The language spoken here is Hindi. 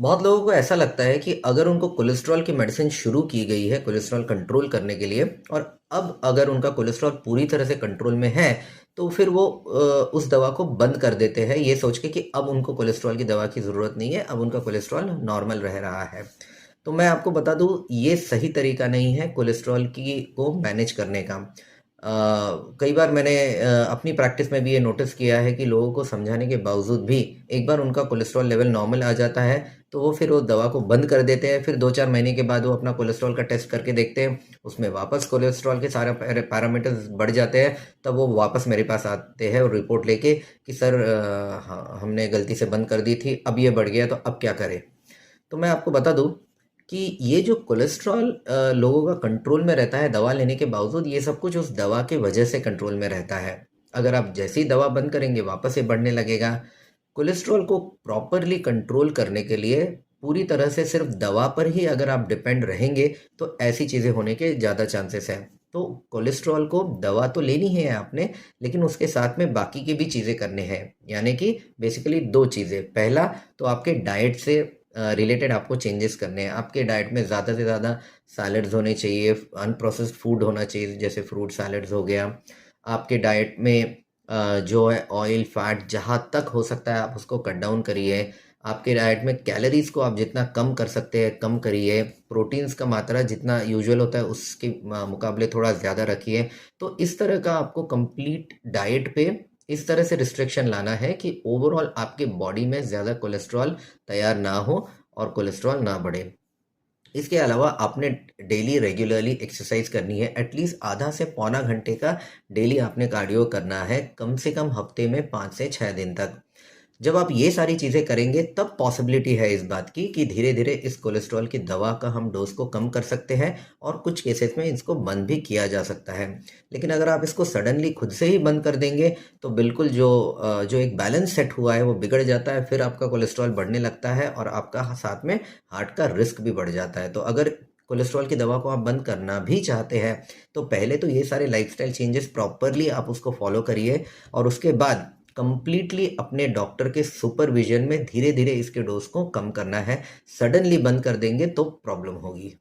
बहुत लोगों को ऐसा लगता है कि अगर उनको कोलेस्ट्रॉल की मेडिसिन शुरू की गई है कोलेस्ट्रॉल कंट्रोल करने के लिए, और अब अगर उनका कोलेस्ट्रॉल पूरी तरह से कंट्रोल में है, तो फिर वो उस दवा को बंद कर देते हैं ये सोच के कि अब उनको कोलेस्ट्रॉल की दवा की ज़रूरत नहीं है, अब उनका कोलेस्ट्रॉल नॉर्मल रह रहा है। तो मैं आपको बता दूं, ये सही तरीका नहीं है कोलेस्ट्रॉल की को मैनेज करने का। कई बार मैंने अपनी प्रैक्टिस में भी ये नोटिस किया है कि लोगों को समझाने के बावजूद भी एक बार उनका कोलेस्ट्रॉल लेवल नॉर्मल आ जाता है, तो वो फिर वो दवा को बंद कर देते हैं। फिर 2-4 महीने के बाद वो अपना कोलेस्ट्रॉल का टेस्ट करके देखते हैं, उसमें वापस कोलेस्ट्रॉल के सारे पैरामीटर्स बढ़ जाते हैं। तब वो वापस मेरे पास आते हैं और रिपोर्ट लेके कि सर, हाँ, हमने गलती से बंद कर दी थी, अब ये बढ़ गया तो अब क्या करें। तो मैं आपको बता दूं कि ये जो कोलेस्ट्रॉल लोगों का कंट्रोल में रहता है दवा लेने के बावजूद, ये सब कुछ उस दवा के वजह से कंट्रोल में रहता है। अगर आप जैसे ही दवा बंद करेंगे वापस ये बढ़ने लगेगा। कोलेस्ट्रॉल को प्रॉपरली कंट्रोल करने के लिए पूरी तरह से सिर्फ दवा पर ही अगर आप डिपेंड रहेंगे, तो ऐसी चीज़ें होने के ज़्यादा चांसेस हैं। तो कोलेस्ट्रॉल को दवा तो लेनी है आपने, लेकिन उसके साथ में बाकी की भी चीज़ें करने हैं। यानी कि बेसिकली दो चीज़ें। पहला तो आपके डाइट से रिलेटेड आपको चेंजेस करने हैं। आपके डाइट में ज़्यादा से ज़्यादा सैलड्स होने चाहिए, अनप्रोसेस्ड फूड होना चाहिए, जैसे फ्रूट सैलड्स हो गया। आपके डाइट में जो है ऑयल फैट जहाँ तक हो सकता है आप उसको कट डाउन करिए। आपके डाइट में कैलोरीज को आप जितना कम कर सकते हैं कम करिए। प्रोटीन्स का मात्रा जितना यूजुअल होता है उसके मुकाबले थोड़ा ज़्यादा रखिए। तो इस तरह का आपको कंप्लीट डाइट पे इस तरह से रिस्ट्रिक्शन लाना है कि ओवरऑल आपके बॉडी में ज़्यादा कोलेस्ट्रॉल तैयार ना हो और कोलेस्ट्रॉल ना बढ़े। इसके अलावा आपने डेली रेगुलरली एक्सरसाइज करनी है। एटलीस्ट आधा से पौना घंटे का डेली आपने कार्डियो करना है, कम से कम हफ्ते में 5 से 6 दिन तक। जब आप ये सारी चीज़ें करेंगे तब पॉसिबिलिटी है इस बात की कि धीरे धीरे इस कोलेस्ट्रॉल की दवा का हम डोज को कम कर सकते हैं, और कुछ केसेस में इसको बंद भी किया जा सकता है। लेकिन अगर आप इसको सडनली खुद से ही बंद कर देंगे, तो बिल्कुल जो एक बैलेंस सेट हुआ है वो बिगड़ जाता है। फिर आपका कोलेस्ट्रॉल बढ़ने लगता है और आपका साथ में हार्ट का रिस्क भी बढ़ जाता है। तो अगर कोलेस्ट्रॉल की दवा को आप बंद करना भी चाहते हैं, तो पहले तो ये सारे लाइफस्टाइल चेंजेस प्रॉपरली आप उसको फॉलो करिए, और उसके बाद कंप्लीटली अपने डॉक्टर के सुपरविजन में धीरे धीरे इसके डोज को कम करना है। सडनली बंद कर देंगे तो प्रॉब्लम होगी।